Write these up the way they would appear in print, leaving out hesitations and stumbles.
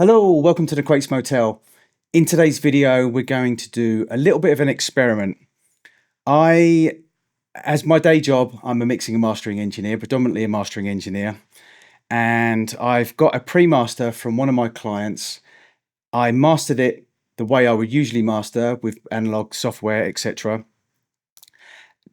Hello, welcome to the Quakes Motel. In today's video, we're going to do a little bit of an experiment. As my day job, I'm a mixing and mastering engineer, predominantly a mastering engineer. And I've got a pre-master from one of my clients. I mastered it the way I would usually master with analog software, etc.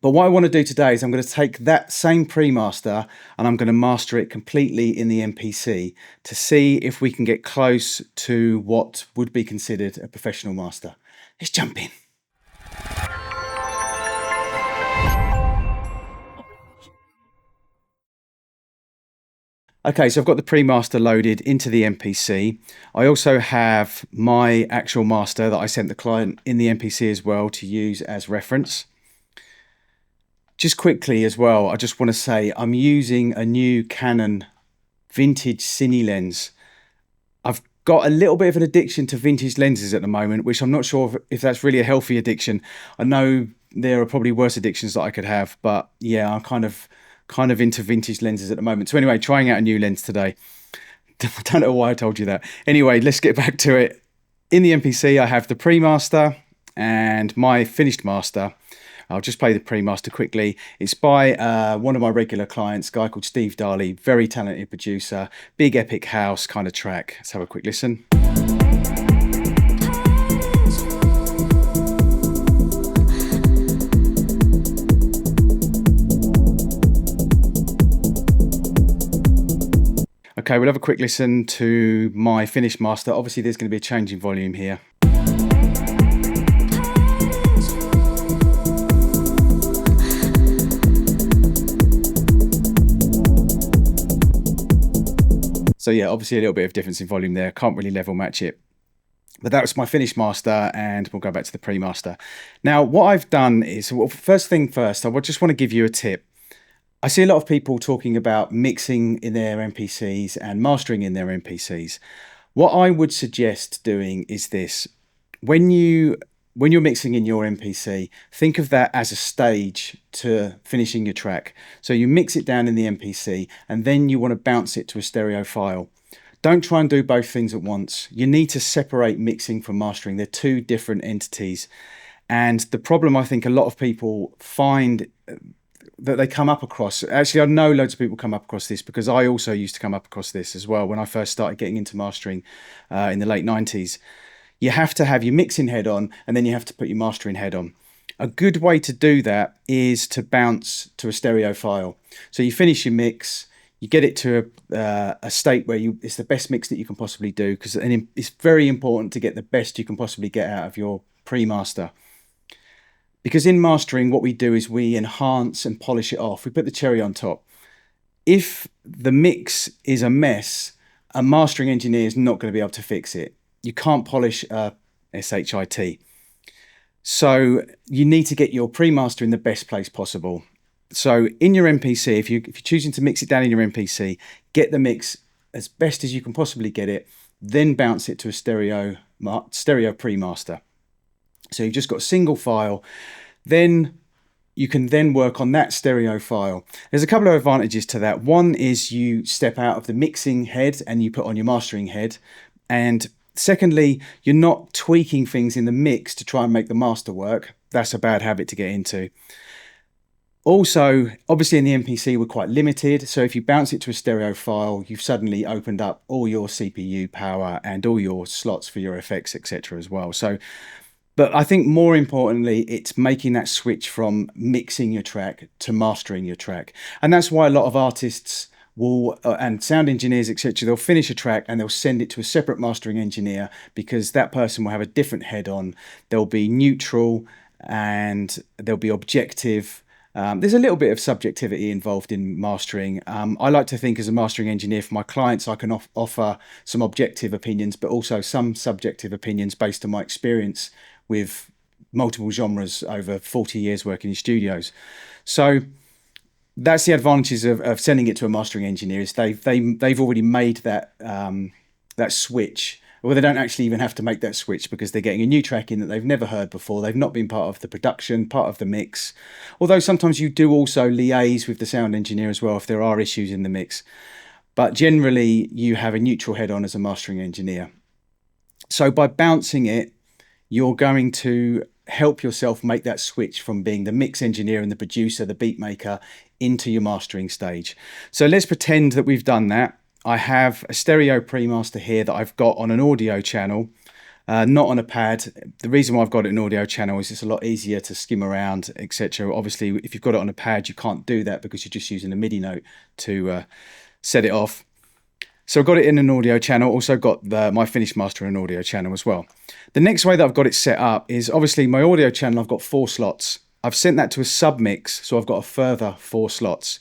But what I want to do today is I'm going to take that same pre-master and I'm going to master it completely in the MPC to see if we can get close to what would be considered a professional master. Let's jump in. Okay, so I've got the pre-master loaded into the MPC. I also have my actual master that I sent the client in the MPC as well to use as reference. Just quickly as well, I just want to say I'm using a new Canon vintage cine lens. I've got a little bit of an addiction to vintage lenses at the moment, which I'm not sure if that's really a healthy addiction. I know there are probably worse addictions that I could have, but yeah, I'm kind of into vintage lenses at the moment. So anyway, trying out a new lens today. I don't know why I told you that. Anyway, let's get back to it. In the MPC, I have the pre-master and my finished master. I'll just play the pre-master quickly. It's by one of my regular clients, a guy called Steve Darley, very talented producer, big epic house kind of track. Let's have a quick listen. Okay, we'll have a quick listen to my finished master. Obviously, there's going to be a change in volume here. So yeah, obviously a little bit of difference in volume there. Can't really level match it. But that was my finished master, and we'll go back to the pre-master. Now, what I've done is, well, first thing first, I just want to give you a tip. I see a lot of people talking about mixing in their MPCs and mastering in their MPCs. What I would suggest doing is this. When you're mixing in your MPC, think of that as a stage to finishing your track. So you mix it down in the MPC and then you want to bounce it to a stereo file. Don't try and do both things at once. You need to separate mixing from mastering. They're two different entities. And the problem I think a lot of people find that they come up across, actually I know loads of people come up across this because I also used to come up across this as well when I first started getting into mastering in the late 90s. You have to have your mixing head on and then you have to put your mastering head on. A good way to do that is to bounce to a stereo file. So you finish your mix, you get it to a state where it's the best mix that you can possibly do, because it's very important to get the best you can possibly get out of your pre-master. Because in mastering, what we do is we enhance and polish it off. We put the cherry on top. If the mix is a mess, a mastering engineer is not going to be able to fix it. You can't polish SHIT. So you need to get your pre-master in the best place possible. So in your MPC, if you're choosing to mix it down in your MPC, get the mix as best as you can possibly get it, then bounce it to a stereo pre-master. So you've just got a single file, then you can then work on that stereo file. There's a couple of advantages to that. One is you step out of the mixing head and you put on your mastering head. And secondly, you're not tweaking things in the mix to try and make the master work. That's a bad habit to get into. Also, obviously in the MPC, we're quite limited. So if you bounce it to a stereo file, you've suddenly opened up all your CPU power and all your slots for your effects, etc. as well. But I think more importantly, it's making that switch from mixing your track to mastering your track. And that's why a lot of artists will, and sound engineers, etc., they'll finish a track and they'll send it to a separate mastering engineer, because that person will have a different head on. They'll be neutral and they'll be objective. There's a little bit of subjectivity involved in mastering. I like to think as a mastering engineer for my clients, I can offer some objective opinions, but also some subjective opinions based on my experience with multiple genres over 40 years working in studios. So that's the advantages of sending it to a mastering engineer, is they've already made that switch. Well, they don't actually even have to make that switch, because they're getting a new track in that they've never heard before. They've not been part of the production, part of the mix. Although sometimes you do also liaise with the sound engineer as well if there are issues in the mix. but generally you have a neutral head on as a mastering engineer. So by bouncing it, you're going to help yourself make that switch from being the mix engineer and the producer, the beat maker, into your mastering stage. So let's pretend that we've done that. I have a stereo pre-master here that I've got on an audio channel, not on a pad. The reason why I've got it in audio channel is it's a lot easier to skim around, etc. Obviously, if you've got it on a pad, you can't do that because you're just using a MIDI note to set it off. So I've got it in an audio channel, also got my finished master in an audio channel as well. The next way that I've got it set up is obviously my audio channel, I've got 4 slots. I've sent that to a submix, so I've got a further 4 slots.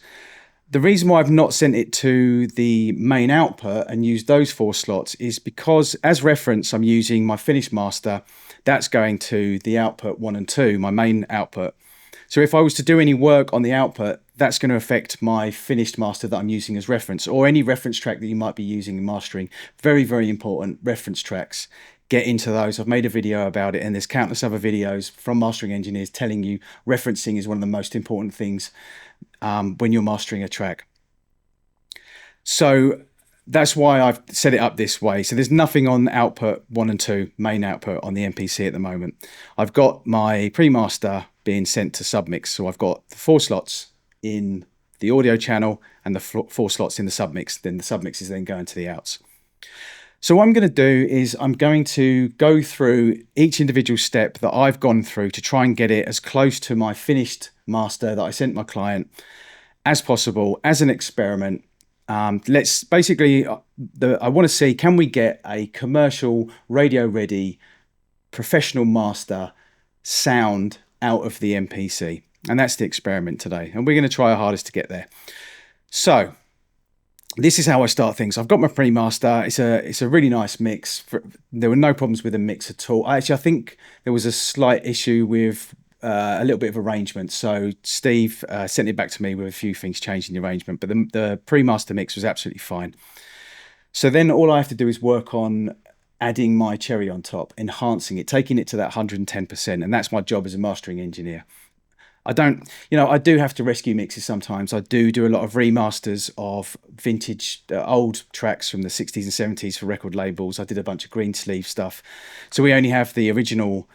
The reason why I've not sent it to the main output and used those 4 slots is because as reference, I'm using my finished master. That's going to the output 1 and 2, my main output. So if I was to do any work on the output, that's going to affect my finished master that I'm using as reference, or any reference track that you might be using in mastering. Very, very important, reference tracks. Get into those. I've made a video about it, and there's countless other videos from mastering engineers telling you referencing is one of the most important things when you're mastering a track. So that's why I've set it up this way. So there's nothing on output 1 and 2, main output on the MPC at the moment. I've got my pre-master being sent to submix. So I've got the 4 slots in the audio channel and the 4 slots in the submix. Then the submix is then going to the outs. So what I'm going to do is I'm going to go through each individual step that I've gone through to try and get it as close to my finished master that I sent my client as possible as an experiment. Let's basically, I want to see, can we get a commercial radio ready professional master sound out of the MPC? And that's the experiment today. And we're going to try our hardest to get there. So this is how I start things. I've got my pre-master. It's a really nice mix. There were no problems with the mix at all. Actually, I think there was a slight issue with a little bit of arrangement. So Steve sent it back to me with a few things changing the arrangement, but the pre-master mix was absolutely fine. So then all I have to do is work on adding my cherry on top, enhancing it, taking it to that 110%. And that's my job as a mastering engineer. I do have to rescue mixes sometimes. I do a lot of remasters of vintage old tracks from the 60s and 70s for record labels. I did a bunch of green sleeve stuff. So we only have the original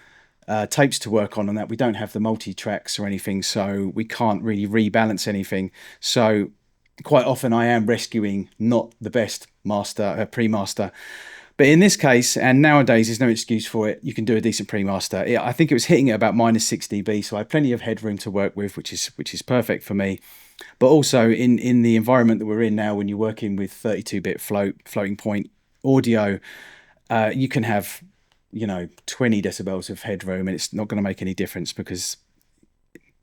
tapes to work on that. We don't have the multi-tracks or anything, so we can't really rebalance anything. So quite often I am rescuing not the best master, pre-master. But in this case, and nowadays there's no excuse for it, you can do a decent pre-master. I think it was hitting at about -6 dB, so I have plenty of headroom to work with, which is perfect for me. But also in the environment that we're in now, when you're working with 32-bit floating point audio, you can have 20 decibels of headroom, and it's not going to make any difference because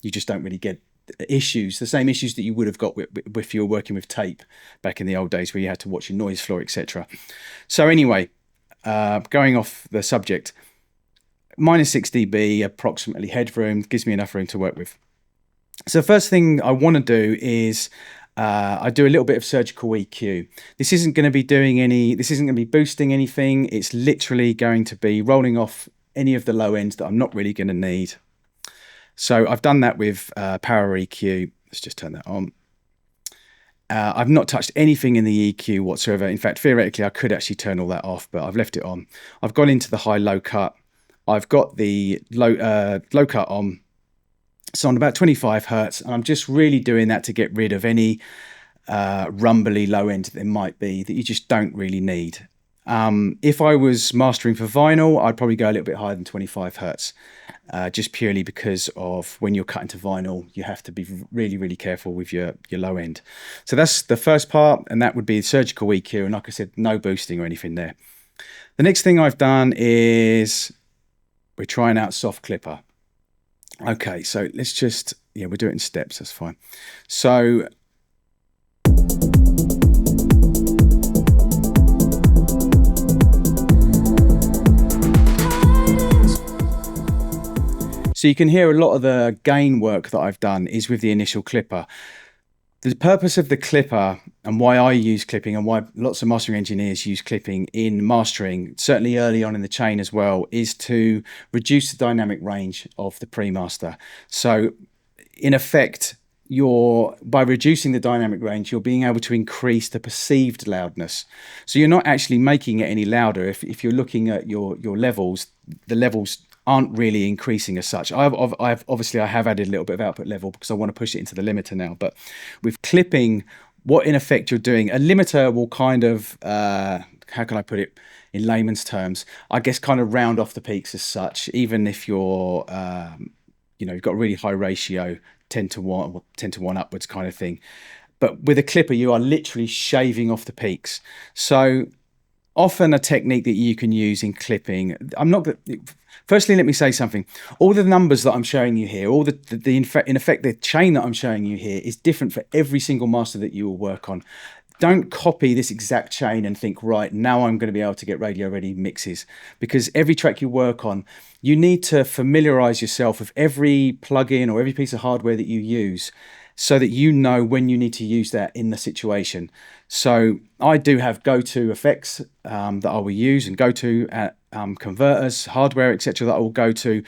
you just don't really get issues, the same issues that you would have got if you were working with tape back in the old days where you had to watch your noise floor, etc. So anyway, going off the subject, -6 dB approximately headroom gives me enough room to work with. So first thing I want to do is I do a little bit of surgical EQ. This isn't going to be boosting anything. It's literally going to be rolling off any of the low ends that I'm not really going to need. So I've done that with power EQ. Let's just turn that on. I've not touched anything in the EQ whatsoever. In fact, theoretically, I could actually turn all that off, but I've left it on. I've gone into the high-low cut. I've got the low cut on. So on about 25 hertz, and I'm just really doing that to get rid of any rumbly low end that there might be that you just don't really need. If I was mastering for vinyl, I'd probably go a little bit higher than 25 hertz, just purely because of when you're cutting to vinyl, you have to be really, really careful with your low end. So that's the first part, and that would be surgical EQ. And like I said, no boosting or anything there. The next thing I've done is we're trying out soft clipper. Okay, so let's just, we'll do it in steps, that's fine. So you can hear a lot of the gain work that I've done is with the initial clipper. The purpose of the clipper and why I use clipping and why lots of mastering engineers use clipping in mastering, certainly early on in the chain as well, is to reduce the dynamic range of the pre-master. So in effect, by reducing the dynamic range, you're being able to increase the perceived loudness. So you're not actually making it any louder. If you're looking at your levels, the levels aren't really increasing as such. I've obviously I have added a little bit of output level because I want to push it into the limiter now. But with clipping, what in effect you're doing, a limiter will kind of how can I put it in layman's terms? I guess kind of round off the peaks as such, even if you're you've got a really high ratio, 10:1 or 10:1 upwards kind of thing. But with a clipper, you are literally shaving off the peaks. So often a technique that you can use in clipping, firstly, let me say something. All the numbers that I'm showing you here, in effect, the chain that I'm showing you here is different for every single master that you will work on. Don't copy this exact chain and think, right, now I'm going to be able to get radio ready mixes, because every track you work on, you need to familiarize yourself with every plugin or every piece of hardware that you use so that you know when you need to use that in the situation. So I do have go-to effects that I will use, and go-to converters, hardware, etc. that I will go to,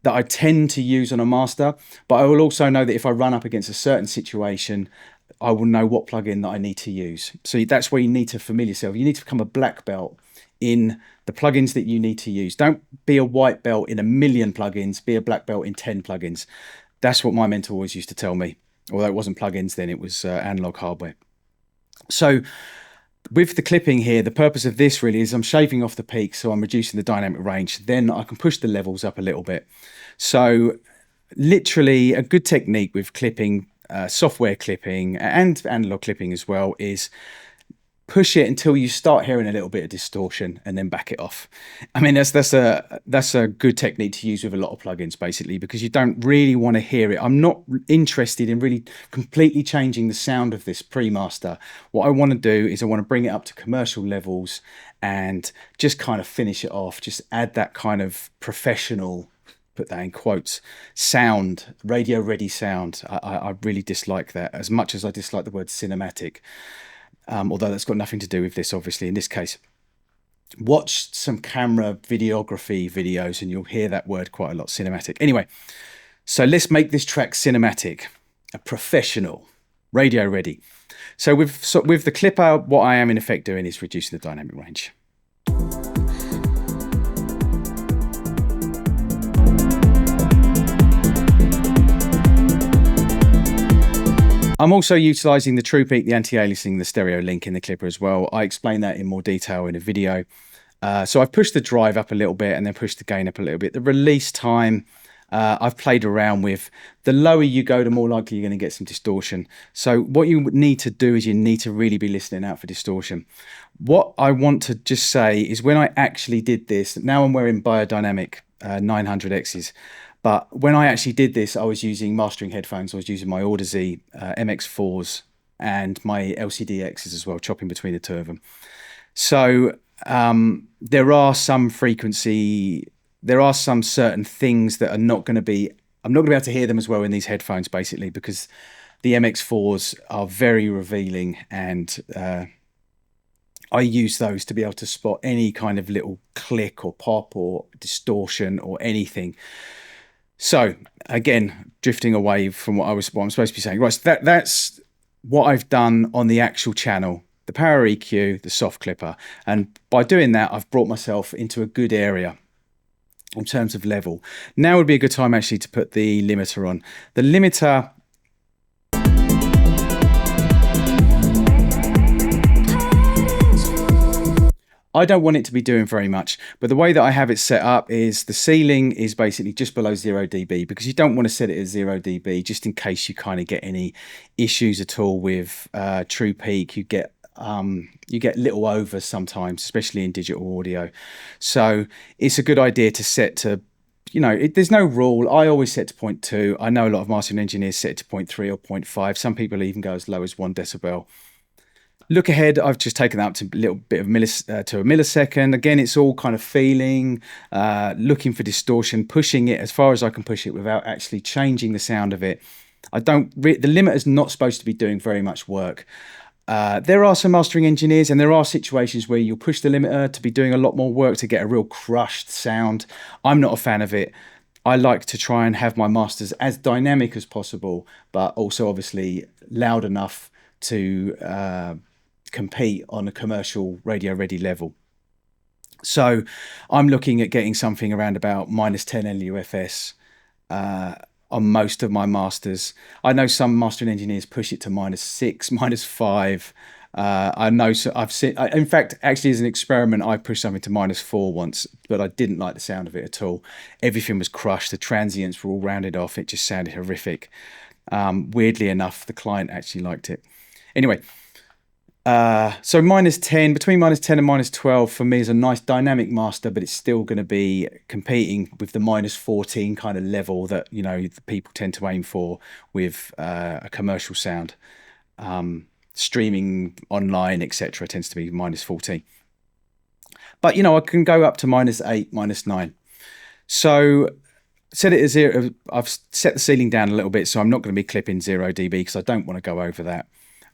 that I tend to use on a master. But I will also know that if I run up against a certain situation, I will know what plugin that I need to use. So that's where you need to familiar yourself. You need to become a black belt in the plugins that you need to use. Don't be a white belt in 1,000,000 plugins, be a black belt in 10 plugins. That's what my mentor always used to tell me. Although it wasn't plugins then, it was analog hardware. So with the clipping here, the purpose of this really is I'm shaving off the peaks, so I'm reducing the dynamic range. Then I can push the levels up a little bit. So literally a good technique with clipping, software clipping and analog clipping as well, is push it until you start hearing a little bit of distortion and then back it off. I mean, that's a good technique to use with a lot of plugins, basically, because you don't really want to hear it. I'm not interested in really completely changing the sound of this pre-master. What I want to do is I want to bring it up to commercial levels and just kind of finish it off, just add that kind of professional, put that in quotes, sound, radio ready sound. I really dislike that as much as I dislike the word cinematic. Although that's got nothing to do with this, obviously, in this case. Watch some camera videography videos and you'll hear that word quite a lot, cinematic. Anyway, so let's make this track cinematic, a professional, radio ready. So with the clipper, what I am in effect doing is reducing the dynamic range. I'm also utilising the True Peak, the anti-aliasing, the stereo link in the clipper as well. I explain that in more detail in a video. So I've pushed the drive up a little bit and then pushed the gain up a little bit. The release time, I've played around with. The lower you go, the more likely you're going to get some distortion. So what you need to do is you need to really be listening out for distortion. What I want to just say is when I actually did this, now I'm wearing Beyerdynamic 900Xs. But when I actually did this, I was using mastering headphones. I was using my Audeze MX4s and my LCD-Xs as well, chopping between the two of them. So there are some certain things that are not going to be, I'm not going to be able to hear them as well in these headphones, basically, because the MX4s are very revealing, and I use those to be able to spot any kind of little click or pop or distortion or anything. So again, drifting away from what I'm supposed to be saying. Right, so that's what I've done on the actual channel, the power EQ, the soft clipper. And by doing that, I've brought myself into a good area in terms of level. Now would be a good time actually to put the limiter on. The limiter, I don't want it to be doing very much, but the way that I have it set up is the ceiling is basically just below 0 dB, because you don't want to set it at 0 dB just in case you kind of get any issues at all with True Peak. You get little overs sometimes, especially in digital audio. So it's a good idea to set to, there's no rule. I always set to 0.2. I know a lot of mastering engineers set it to 0.3 or 0.5. Some people even go as low as 1 decibel. Look ahead, I've just taken that up to a little bit of to a millisecond. Again, it's all kind of feeling, looking for distortion, pushing it as far as I can push it without actually changing the sound of it. The limiter's not supposed to be doing very much work. There are some mastering engineers, and there are situations where you'll push the limiter to be doing a lot more work to get a real crushed sound. I'm not a fan of it. I like to try and have my masters as dynamic as possible, but also obviously loud enough to compete on a commercial radio ready level. So I'm looking at getting something around about -10 LUFS on most of my masters. I know some mastering engineers push it to -6, -5. I know, so I've seen, in fact, actually as an experiment, I pushed something to -4 once, but I didn't like the sound of it at all. Everything was crushed. The transients were all rounded off. It just sounded horrific. Weirdly enough, the client actually liked it. Anyway, so -10, between -10 and -12 for me is a nice dynamic master, but it's still going to be competing with the -14 kind of level that, you know, the people tend to aim for with a commercial sound. Streaming online, etc., tends to be -14. But, you know, I can go up to -8, -9. So set it as 0. I've set the ceiling down a little bit, so I'm not going to be clipping 0 dB because I don't want to go over that.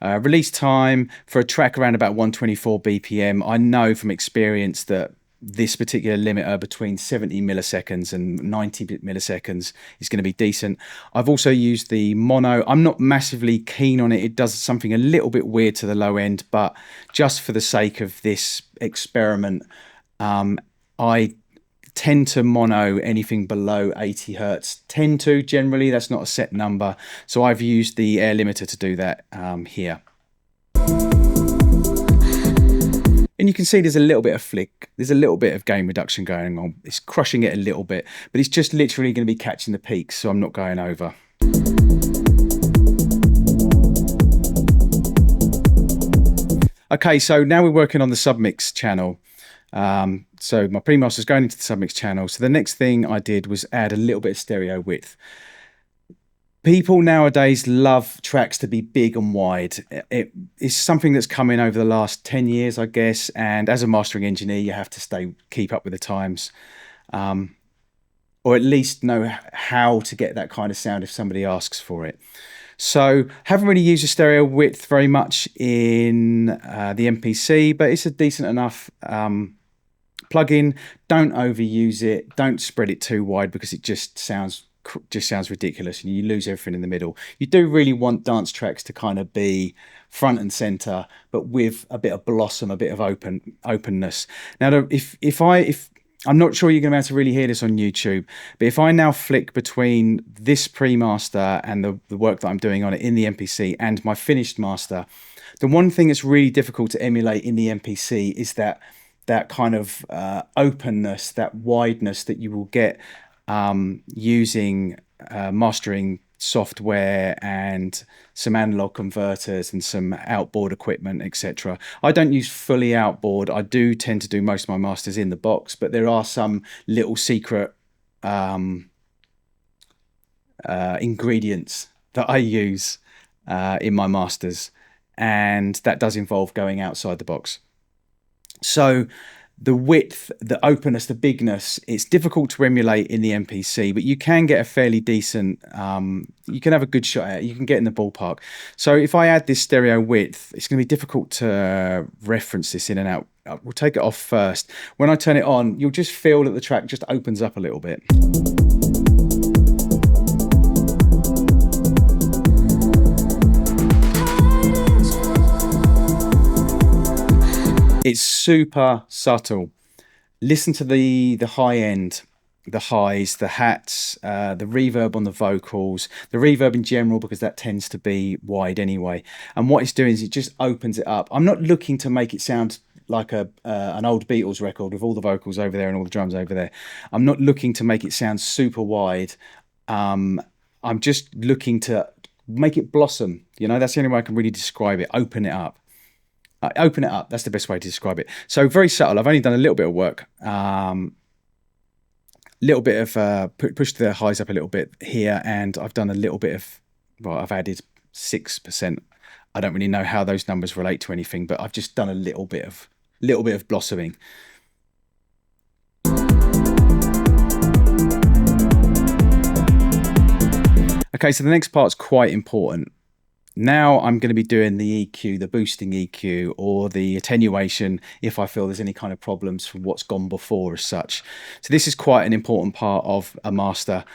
Release time for a track around about 124 BPM. I know from experience that this particular limiter between 70 milliseconds and 90 milliseconds is going to be decent. I've also used the mono. I'm not massively keen on it. It does something a little bit weird to the low end, but just for the sake of this experiment, I tend to mono anything below 80 hertz. Tend to, generally, that's not a set number. So I've used the air limiter to do that here. And you can see there's a little bit of flick. There's a little bit of gain reduction going on. It's crushing it a little bit, but it's just literally going to be catching the peaks, so I'm not going over. Okay, so now we're working on the submix channel. So my pre-master is going into the submix channel. So the next thing I did was add a little bit of stereo width. People nowadays love tracks to be big and wide. It is something that's come in over the last 10 years, I guess. And as a mastering engineer, you have to keep up with the times, or at least know how to get that kind of sound if somebody asks for it. So haven't really used the stereo width very much in the MPC, but it's a decent enough plugin. Don't overuse it. Don't spread it too wide because it just sounds ridiculous and you lose everything in the middle. You do really want dance tracks to kind of be front and center, but with a bit of blossom, a bit of openness. Now, if I'm not sure you're going to be able to really hear this on YouTube, but if I now flick between this pre-master and the work that I'm doing on it in the MPC and my finished master, the one thing that's really difficult to emulate in the MPC is that kind of openness, that wideness that you will get using mastering software and some analog converters and some outboard equipment, etc. I don't use fully outboard. I do tend to do most of my masters in the box, but there are some little secret ingredients that I use in my masters, and that does involve going outside the box. So the width, the openness, the bigness, it's difficult to emulate in the MPC, but you can get a fairly decent, you can have a good shot at it. You can get in the ballpark. So if I add this stereo width, it's going to be difficult to reference this in and out. We'll take it off first. When I turn it on, you'll just feel that the track just opens up a little bit. It's super subtle. Listen to the high end, the highs, the hats, the reverb on the vocals, the reverb in general, because that tends to be wide anyway. And what it's doing is it just opens it up. I'm not looking to make it sound like an old Beatles record with all the vocals over there and all the drums over there. I'm not looking to make it sound super wide. I'm just looking to make it blossom. You know, that's the only way I can really describe it. Open it up. Open it up. That's the best way to describe it. So very subtle. I've only done a little bit of work. Little bit of pushed the highs up a little bit here, and I've done a little bit of, well, I've added 6%. I don't really know how those numbers relate to anything, but I've just done a little bit of blossoming. Okay, so the next part's quite important. Now I'm going to be doing the EQ, the boosting EQ, or the attenuation if I feel there's any kind of problems from what's gone before as such. So this is quite an important part of a master,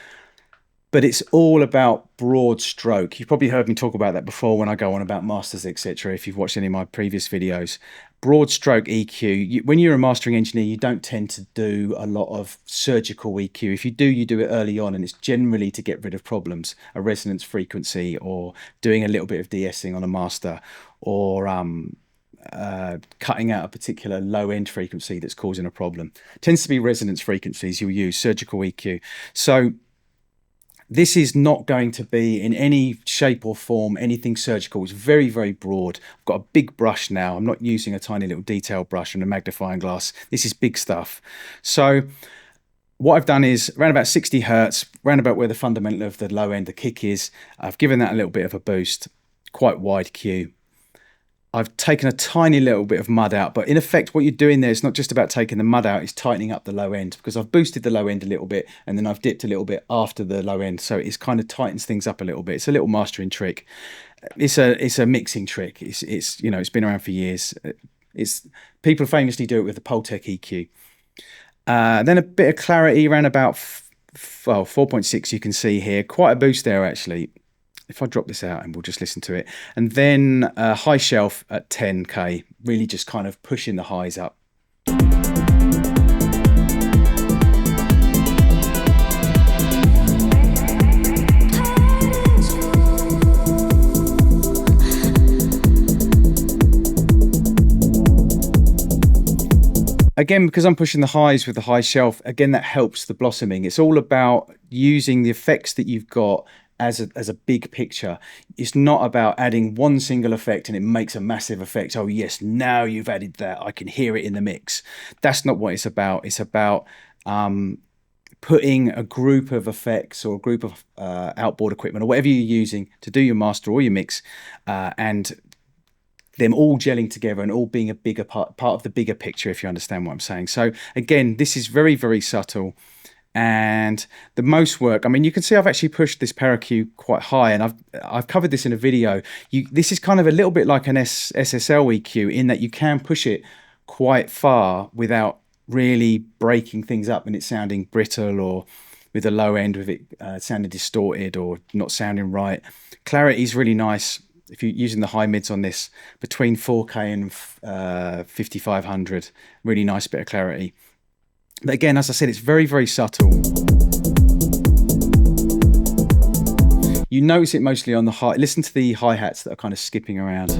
but it's all about broad stroke. You've probably heard me talk about that before when I go on about masters, etc. If you've watched any of my previous videos. Broad stroke EQ, when you're a mastering engineer, you don't tend to do a lot of surgical EQ. If you do, you do it early on, and it's generally to get rid of problems, a resonance frequency, or doing a little bit of de-essing on a master, or cutting out a particular low end frequency that's causing a problem. It tends to be resonance frequencies you'll use, surgical EQ. So this is not going to be in any shape or form anything surgical. It's very, very broad. I've got a big brush now. I'm not using a tiny little detail brush and a magnifying glass. This is big stuff. So what I've done is around about 60 hertz, round about where the fundamental of the low end, the kick is. I've given that a little bit of a boost, quite wide Q. I've taken a tiny little bit of mud out, but in effect what you're doing there is not just about taking the mud out, it's tightening up the low end, because I've boosted the low end a little bit and then I've dipped a little bit after the low end, so it's kind of tightens things up a little bit. It's a little mastering trick. It's a mixing trick. It's you know, it's been around for years. It's people famously do it with the Pultec EQ. Then a bit of clarity around about 4.6 you can see here, quite a boost there actually. If I drop this out and we'll just listen to it. And then high shelf at 10K, really just kind of pushing the highs up. Again, because I'm pushing the highs with the high shelf, again, that helps the blossoming. It's all about using the effects that you've got as a big picture. It's not about adding one single effect and it makes a massive effect. Oh yes, now you've added that, I can hear it in the mix. That's not what it's about. It's about putting a group of effects or a group of outboard equipment or whatever you're using to do your master or your mix, and them all gelling together and all being a bigger part of the bigger picture, if you understand what I'm saying. So again, this is very, very subtle. And the most work, I mean, you can see I've actually pushed this ParaQ quite high, and I've covered this in a video. This is kind of a little bit like an SSL EQ in that you can push it quite far without really breaking things up and it sounding brittle, or with the low end with it sounding distorted or not sounding right. Clarity is really nice if you're using the high mids on this, between 4K and 5500. Really nice bit of clarity. But again, as I said, it's very, very subtle. You notice it mostly on the high. Listen to the hi-hats that are kind of skipping around.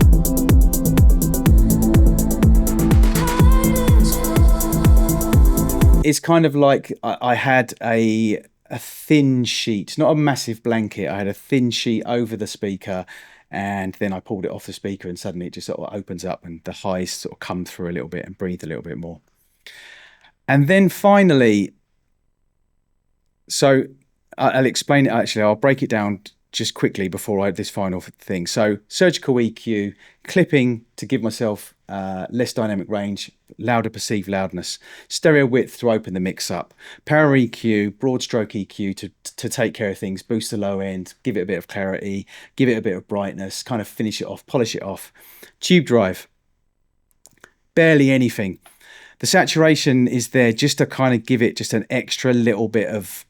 It's kind of like I had a thin sheet, not a massive blanket. I had a thin sheet over the speaker, and then I pulled it off the speaker and suddenly it just sort of opens up and the highs sort of come through a little bit and breathe a little bit more. And then finally, so I'll explain it actually, I'll break it down just quickly before I this final thing. So surgical EQ, clipping to give myself less dynamic range, louder perceived loudness, stereo width to open the mix up, power EQ, broad stroke EQ to take care of things, boost the low end, give it a bit of clarity, give it a bit of brightness, kind of finish it off, polish it off. Tube drive, barely anything. The saturation is there just to kind of give it just an extra little bit of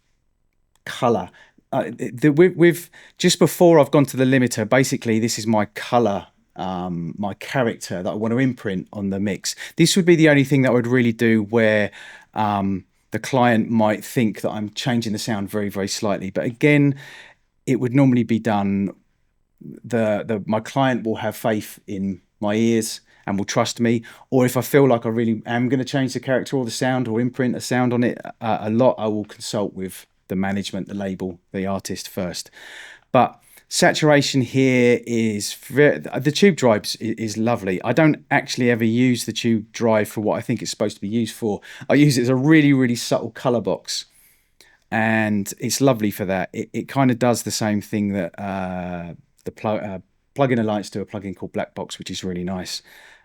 color. With just before I've gone to the limiter, basically this is my color, my character that I want to imprint on the mix. This would be the only thing that I would really do where the client might think that I'm changing the sound very, very slightly. But again, it would normally be done. My client will have faith in my ears and will trust me, or if I feel like I really am going to change the character or the sound or imprint a sound on it a lot, I will consult with the management, the label, the artist first. But saturation here is the tube drive is lovely. I don't actually ever use the tube drive for what I think it's supposed to be used for. I use it as a really, really subtle color box, and it's lovely for that. It kind of does the same thing that the plugin alliance do, a plugin called Black Box, which is really nice.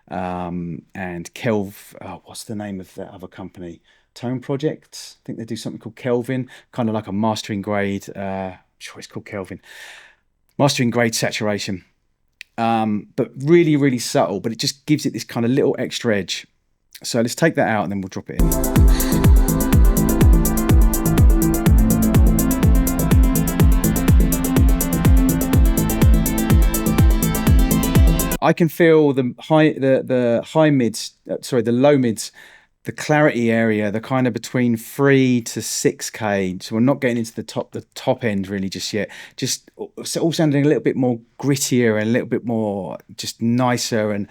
And what's the name of that other company? Tone Project. I think they do something called Kelvin, kind of like a mastering grade. I'm sure it's called Kelvin. Mastering grade saturation. but really, really subtle, but it just gives it this kind of little extra edge. So let's take that out and then we'll drop it in. I can feel the high mids, sorry, the low mids, the clarity area, the kind of between 3 to 6K. So we're not getting into the top end really just yet. Just all sounding a little bit more grittier and a little bit more just nicer and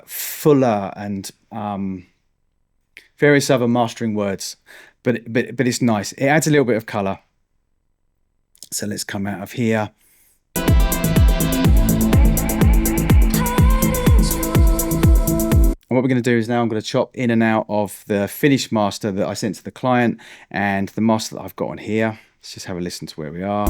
fuller and various other mastering words. But it's nice. It adds a little bit of color. So let's come out of here. And what we're going to do is now I'm going to chop in and out of the finished master that I sent to the client and the master that I've got on here. Let's just have a listen to where we are.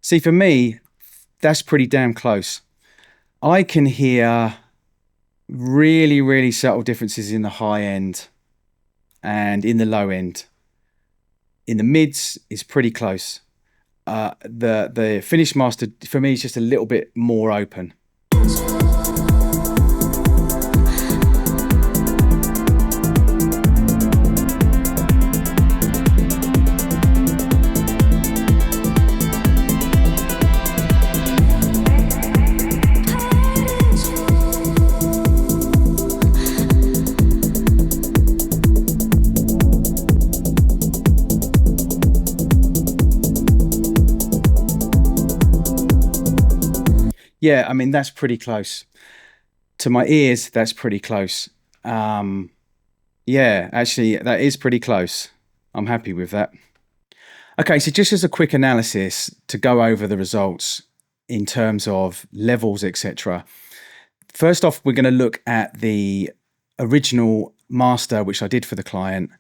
See, for me, that's pretty damn close. I can hear really, really subtle differences in the high end and in the low end. In the mids is pretty close. The finished master for me is just a little bit more open. Yeah, I mean, that's pretty close. To my ears, that's pretty close. Yeah, actually, that is pretty close. I'm happy with that. Okay, so just as a quick analysis to go over the results in terms of levels, etc. First off, we're going to look at the original master, which I did for the client.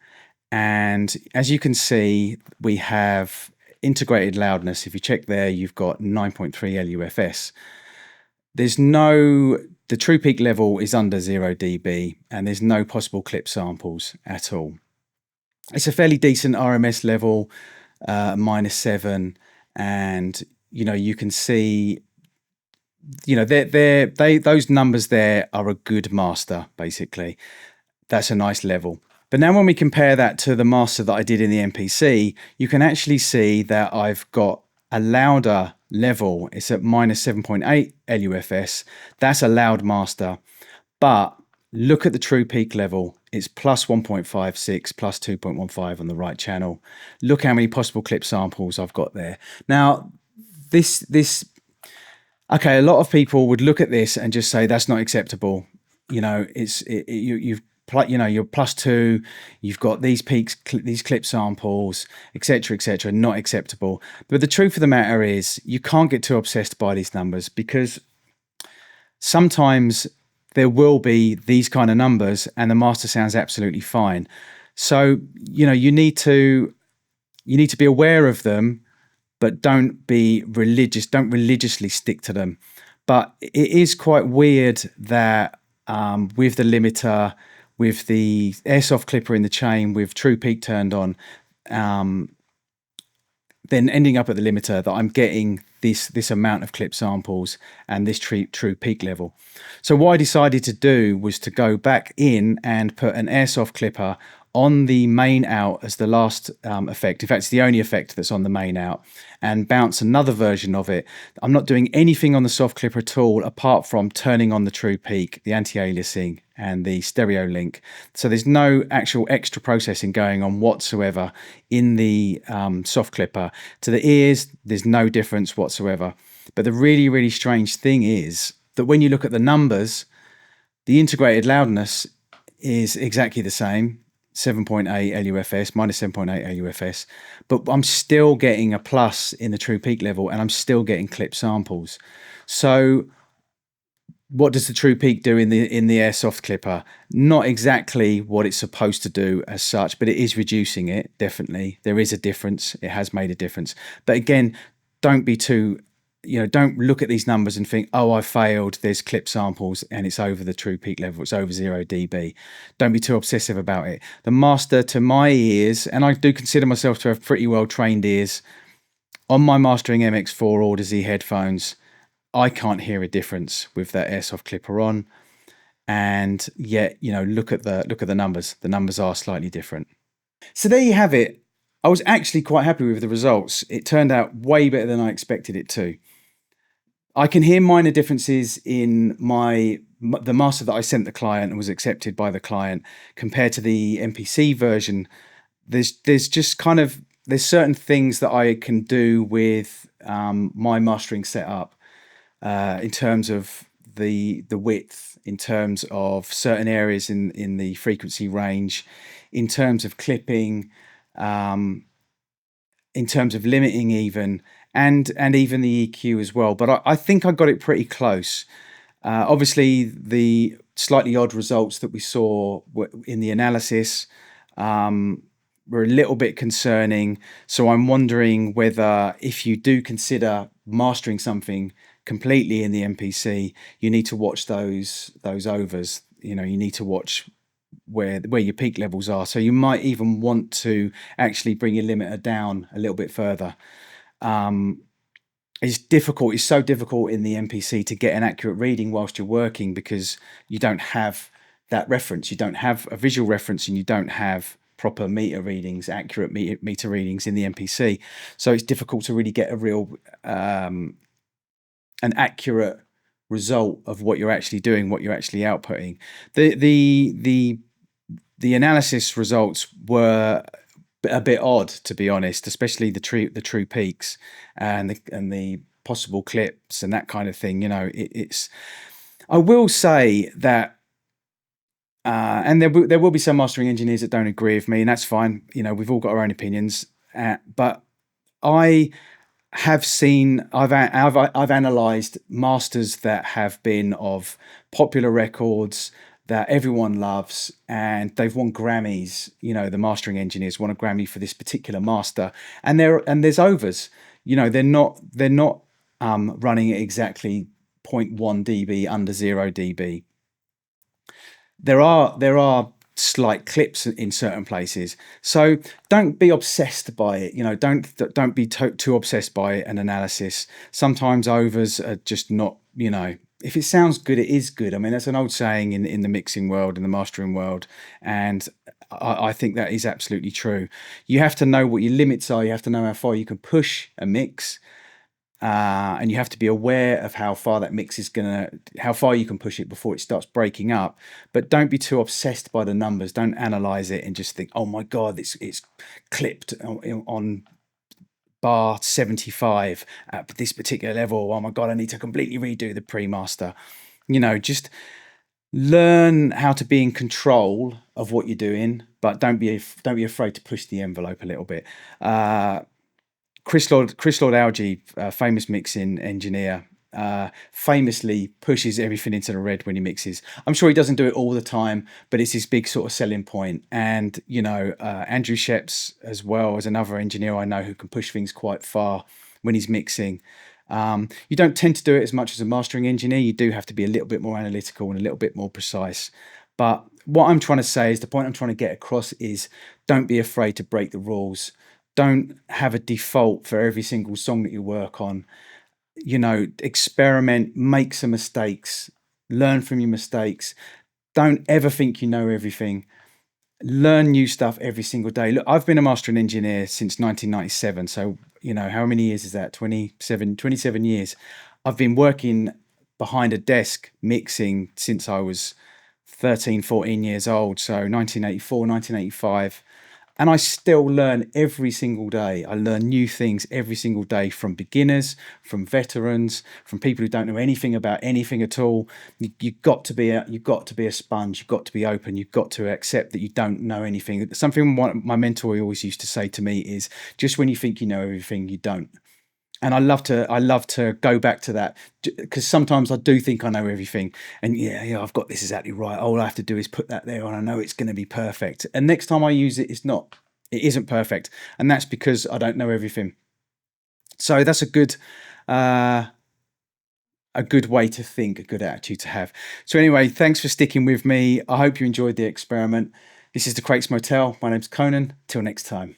And as you can see, we have integrated loudness. If you check there, you've got 9.3 LUFS. There's the true peak level is under 0 dB and there's no possible clip samples at all. It's a fairly decent RMS level, -7, and you can see, those numbers there are a good master, basically. That's a nice level. But now when we compare that to the master that I did in the MPC, you can actually see that I've got a louder level. It's at -7.8 LUFS. That's a loud master. But look at the true peak level. It's +1.56, +2.15 on the right channel. Look how many possible clip samples I've got there. Now, okay, a lot of people would look at this and just say that's not acceptable. You're +2, you've got these peaks, these clip samples, etc., not acceptable. But the truth of the matter is you can't get too obsessed by these numbers, because sometimes there will be these kind of numbers and the master sounds absolutely fine. So, you need to be aware of them, but don't be religious. Don't religiously stick to them. But it is quite weird that with the limiter, with the airsoft clipper in the chain, with true peak turned on, then ending up at the limiter, that I'm getting this amount of clip samples and this true peak level. So what I decided to do was to go back in and put an airsoft clipper on the main out as the last effect. In fact, it's the only effect that's on the main out, and bounce another version of it. I'm not doing anything on the soft clipper at all apart from turning on the true peak, the anti-aliasing and the stereo link. So there's no actual extra processing going on whatsoever in the soft clipper. To the ears, there's no difference whatsoever. But the really, really strange thing is that when you look at the numbers, the integrated loudness is exactly the same. 7.8 LUFS, -7.8 LUFS, but I'm still getting a plus in the true peak level and I'm still getting clip samples. So what does the true peak do in the airsoft clipper? Not exactly what it's supposed to do as such, but it is reducing it, definitely. There is a difference. It has made a difference. But again, don't be too don't look at these numbers and think, oh, I failed. There's clip samples and it's over the true peak level. It's over 0 dB. Don't be too obsessive about it. The master, to my ears, and I do consider myself to have pretty well trained ears, on my Mastering MX4 Audeze headphones, I can't hear a difference with that airsoft clipper on. And yet, look at the numbers. The numbers are slightly different. So there you have it. I was actually quite happy with the results. It turned out way better than I expected it to. I can hear minor differences in the master that I sent the client and was accepted by the client compared to the MPC version. There's just there's certain things that I can do with my mastering setup in terms of the width, in terms of certain areas in the frequency range, in terms of clipping, in terms of limiting even, and even the EQ as well. But I think I got it pretty close. Obviously, the slightly odd results that we saw in the analysis were a little bit concerning. So I'm wondering whether, if you do consider mastering something completely in the MPC, you need to watch those overs. You need to watch where your peak levels are. So you might even want to actually bring your limiter down a little bit further. It's difficult. It's so difficult in the MPC to get an accurate reading whilst you're working, because you don't have that reference. You don't have a visual reference, and you don't have proper meter readings, accurate meter readings in the MPC. So it's difficult to really get a real an accurate result of what you're actually doing, what you're actually outputting. The analysis results were a bit odd, to be honest, especially the true peaks and the possible clips and that kind of thing. It's. I will say that, and there will be some mastering engineers that don't agree with me, and that's fine. We've all got our own opinions, but I have seen, I've analysed masters that have been of popular records that everyone loves, and they've won Grammys. The mastering engineers won a Grammy for this particular master, and there's overs. They're not running at exactly 0.1 dB under 0 dB. There are slight clips in certain places, so don't be obsessed by it. Don't be too obsessed by an analysis. Sometimes overs are just not. If it sounds good, it is good. I mean, that's an old saying in the mixing world, in the mastering world, and I think that is absolutely true. You have to know what your limits are. You have to know how far you can push a mix, and you have to be aware of how far that mix is how far you can push it before it starts breaking up. But don't be too obsessed by the numbers. Don't analyze it and just think, oh my God, it's clipped on bar 75 at this particular level. Oh my God, I need to completely redo the pre-master. Just learn how to be in control of what you're doing, but don't be afraid to push the envelope a little bit. Chris Lord Alge, famous mixing engineer, famously pushes everything into the red when he mixes. I'm sure he doesn't do it all the time, but it's his big sort of selling point. And Andrew Sheps as well, as another engineer I know who can push things quite far when he's mixing. You don't tend to do it as much as a mastering engineer. You do have to be a little bit more analytical and a little bit more precise. But what I'm trying to say is, the point I'm trying to get across is, don't be afraid to break the rules. Don't have a default for every single song that you work on. Experiment, make some mistakes, learn from your mistakes. Don't ever think you know everything. Learn new stuff every single day. Look, I've been a mastering engineer since 1997. So, how many years is that? 27 years. I've been working behind a desk mixing since I was 13, 14 years old. So 1984, 1985. And I still learn every single day. I learn new things every single day, from beginners, from veterans, from people who don't know anything about anything at all. You've got to be a sponge. You've got to be open. You've got to accept that you don't know anything. Something my mentor always used to say to me is, just when you think you know everything, you don't. And I love to go back to that, because sometimes I do think I know everything, and yeah, I've got this exactly right. All I have to do is put that there, and I know it's going to be perfect. And next time I use it, it isn't perfect, and that's because I don't know everything. So that's a good way to think, a good attitude to have. So anyway, thanks for sticking with me. I hope you enjoyed the experiment. This is the Crates Motel. My name's Conan. Till next time.